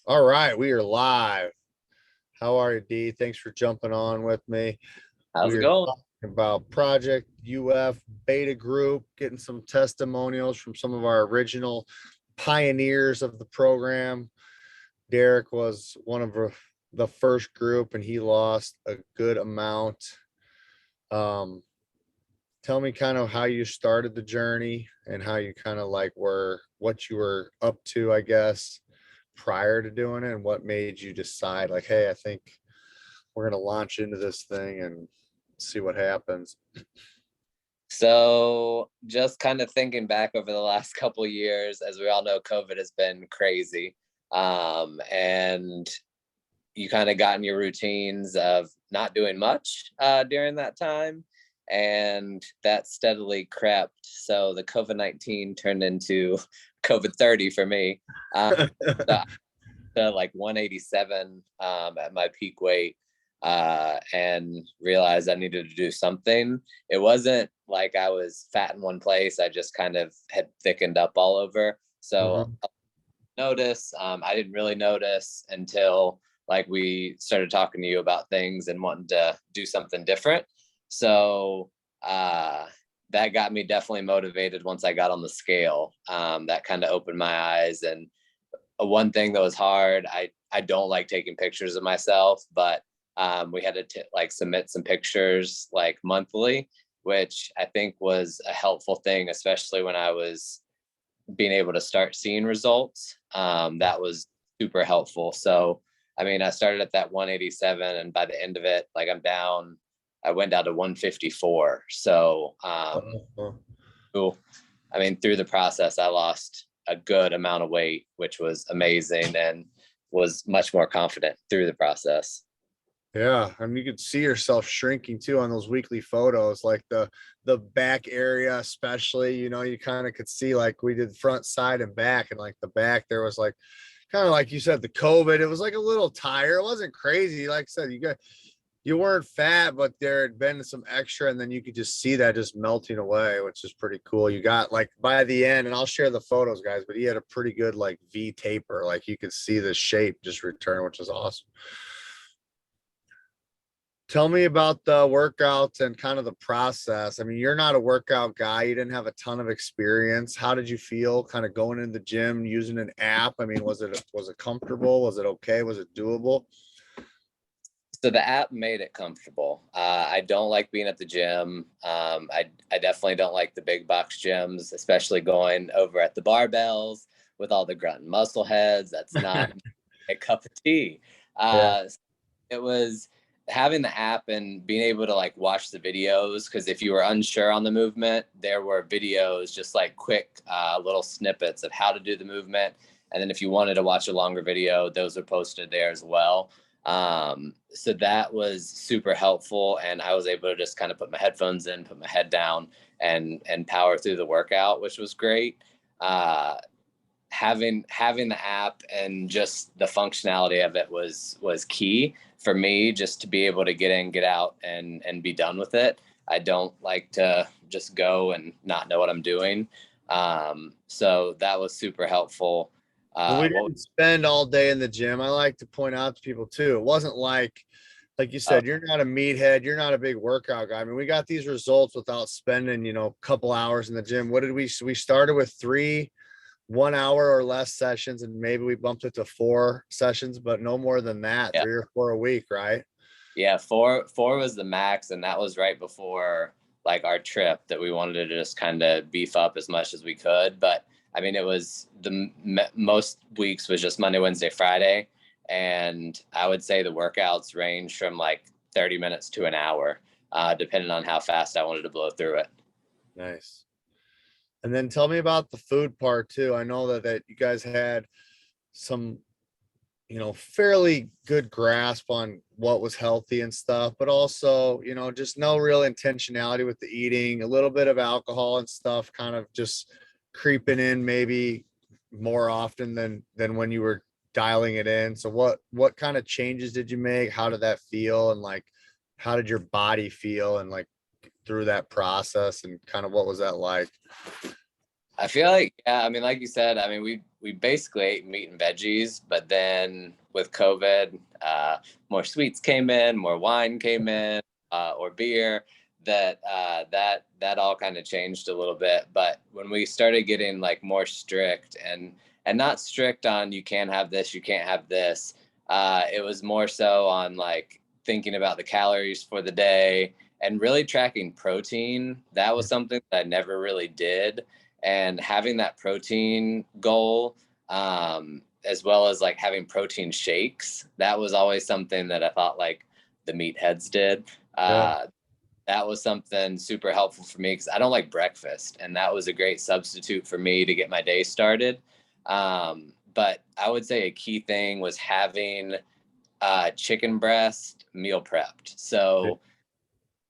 All right, we are live. How are you, D? Thanks for jumping on with me. How's We it are going? talking about Project UF Beta Group, getting some testimonials from some of our original pioneers of the program. Derek was one of the first group, and he lost a good amount. Um, Tell me kind of how you started the journey and how you kind of like were what you were up to, I guess, prior to doing it, and what made you decide like, hey, I think we're gonna launch into this thing and see what happens. So, just kind of thinking back over the last couple of years, as we all know, COVID has been crazy. And you kind of got in your routines of not doing much during that time. And that steadily crept. So, the COVID-19 turned into COVID 30 for me. So to like 187 at my peak weight and realized I needed to do something. It wasn't like I was fat in one place. I just kind of had thickened up all over. So Mhm. notice, I didn't really notice until like we started talking to you about things and wanting to do something different. So that got me definitely motivated once I got on the scale. That kind of opened my eyes, and one thing that was hard. I don't like taking pictures of myself, but we had to like submit some pictures like monthly, which I think was a helpful thing, especially when I was being able to start seeing results. That was super helpful. So, I mean, I started at that 187, and by the end of it, like I went down to 154. So, cool. I mean, through the process, I lost a good amount of weight, which was amazing, and was much more confident through the process. Yeah, and you could see yourself shrinking too on those weekly photos, like the back area, especially. You kind of could see like we did front, side, and back, and like the back there was like kind of like you said, the COVID. It was like a little tire. It wasn't crazy. Like I said, you weren't fat, but there had been some extra, and then you could just see that just melting away, which is pretty cool. You got like by the end, and I'll share the photos, guys, but he had a pretty good like V taper. Like you could see the shape just return, which is awesome. Tell me about the workouts and kind of the process. I mean, you're not a workout guy. You didn't have a ton of experience. How did you feel kind of going in the gym using an app? I mean, was it comfortable? Was it okay? Was it doable? So the app made it comfortable. I don't like being at the gym. I definitely don't like the big box gyms, especially going over at the barbells with all the grunt and muscle heads. That's not a cup of tea. Yeah. Uh, it was having the app and being able to like watch the videos, because if you were unsure on the movement, there were videos, just like quick little snippets of how to do the movement, and then if you wanted to watch a longer video, those are posted there as well. So that was super helpful, and I was able to just kind of put my headphones in, put my head down, and power through the workout, which was great. uh having the app and just the functionality of it was key for me, just to be able to get in, get out, and be done with it. I don't like to just go and not know what I'm doing. So that was super helpful. And we What didn't spend all day in the gym. I like to point out to people too. It wasn't like you uh, said, you're not a meathead, you're not a big workout guy. I mean, we got these results without spending, a couple hours in the gym. What did we started with 3 1 hour or less sessions, and maybe we bumped it to 4 sessions, but no more than that, yeah, 3 or 4 a week, right? yeah, four was the max, and that was right before like our trip that we wanted to just kind of beef up as much as we could. But I mean, it was most weeks was just Monday, Wednesday, Friday, and I would say the workouts range from like 30 minutes to an hour, depending on how fast I wanted to blow through it. Nice. And then tell me about the food part too. I know that you guys had some, fairly good grasp on what was healthy and stuff, but also, just no real intentionality with the eating, a little bit of alcohol and stuff kind of just creeping in maybe more often than when you were dialing it in. So what kind of changes did you make? How did that feel? And like how did your body feel and like through that process, and kind of what was that like? I feel like, yeah, I mean, like you said, I mean, we basically ate meat and veggies, but then with COVID, more sweets came in, more wine came in, or beer. That all kind of changed a little bit. But when we started getting like more strict and not strict on you can't have this, you can't have this, it was more so on like thinking about the calories for the day and really tracking protein. That was something that I never really did, and having that protein goal, as well as like having protein shakes, that was always something that I thought like the meatheads did. Yeah. That was something super helpful for me because I don't like breakfast, and that was a great substitute for me to get my day started. But I would say a key thing was having chicken breast meal prepped. So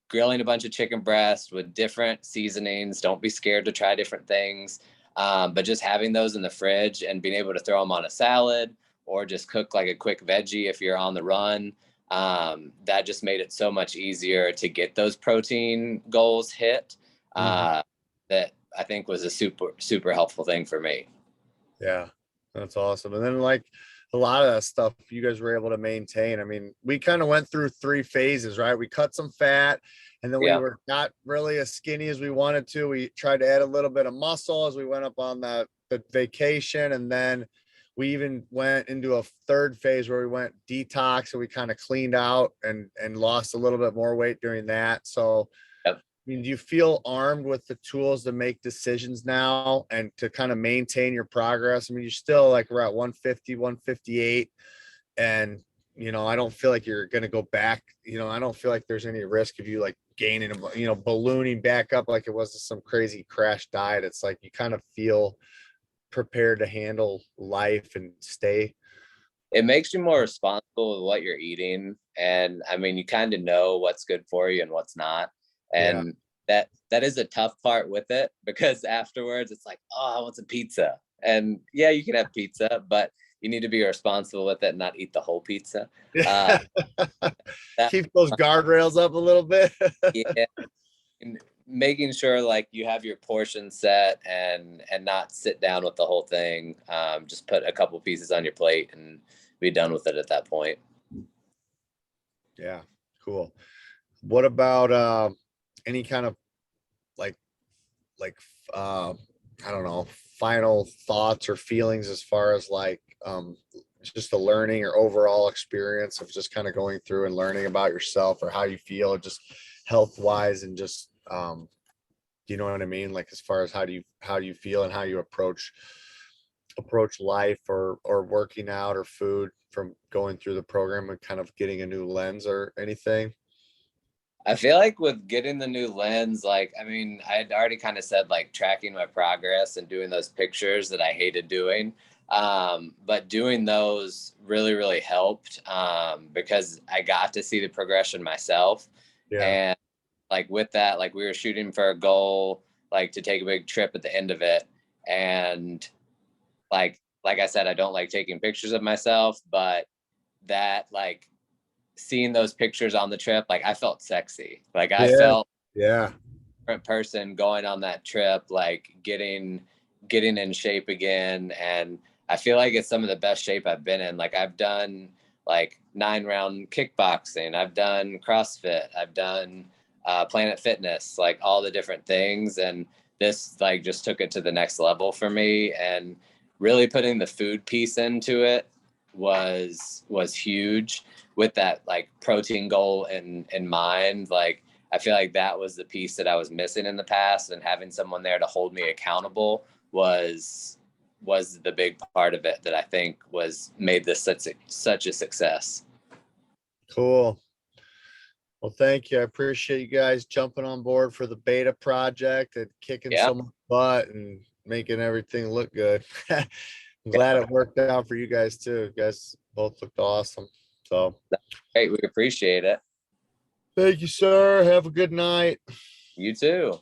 grilling a bunch of chicken breast with different seasonings. Don't be scared to try different things. But just having those in the fridge and being able to throw them on a salad or just cook like a quick veggie if you're on the run. That just made it so much easier to get those protein goals hit. That I think was a super helpful thing for me. Yeah, that's awesome. And then like a lot of that stuff you guys were able to maintain. I mean, we kind of went through 3 phases, right? We cut some fat, and then we Yeah. were not really as skinny as we wanted to. We tried to add a little bit of muscle as we went up on the vacation. And then we even went into a third phase where we went detox, and we kind of cleaned out and lost a little bit more weight during that. So Yep. I mean, do you feel armed with the tools to make decisions now and to kind of maintain your progress? I mean, you're still like we're at 150, 158. And, I don't feel like you're going to go back. I don't feel like there's any risk of you like gaining, ballooning back up like it was some crazy crash diet. It's like you kind of feel prepared to handle life and stay. It makes you more responsible with what you're eating, and I mean you kind of know what's good for you and what's not, Yeah. and that is a tough part with it because afterwards it's like, oh, I want some pizza. And yeah, you can have pizza, but you need to be responsible with it and not eat the whole pizza. Yeah. uh that Keep those guardrails up a little bit. Yeah, and making sure like you have your portion set and not sit down with the whole thing. Just put a couple pieces on your plate and be done with it at that point. Yeah. Cool. What about any kind of like like uh I don't know, final thoughts or feelings as far as like just the learning or overall experience of just kind of going through and learning about yourself or how you feel just health wise and just you know what I mean? Like as far as how do you feel and how you approach life or working out or food from going through the program and kind of getting a new lens or anything? I feel like with getting the new lens, like, I mean, I had already kind of said like tracking my progress and doing those pictures that I hated doing. But doing those really helped, because I got to see the progression myself. Yeah. And like with that, like we were shooting for a goal, like to take a big trip at the end of it. And like I said, I don't like taking pictures of myself, but that like seeing those pictures on the trip, like I felt sexy. Like I Yeah. felt Yeah. a different person going on that trip, like getting in shape again. And I feel like it's some of the best shape I've been in. Like I've done like 9-round kickboxing, I've done CrossFit, I've done Planet Fitness, like all the different things. And this like just took it to the next level for me. And really putting the food piece into it was huge with that like protein goal in mind. Like I feel like that was the piece that I was missing in the past, and having someone there to hold me accountable was the big part of it that I think was made this such a success. Cool. Well, thank you. I appreciate you guys jumping on board for the beta project and kicking Yeah. some butt and making everything look good. I'm glad it worked out for you guys too. You guys both looked awesome. So Great. We appreciate it. thank you, sir. Have a good night. You too.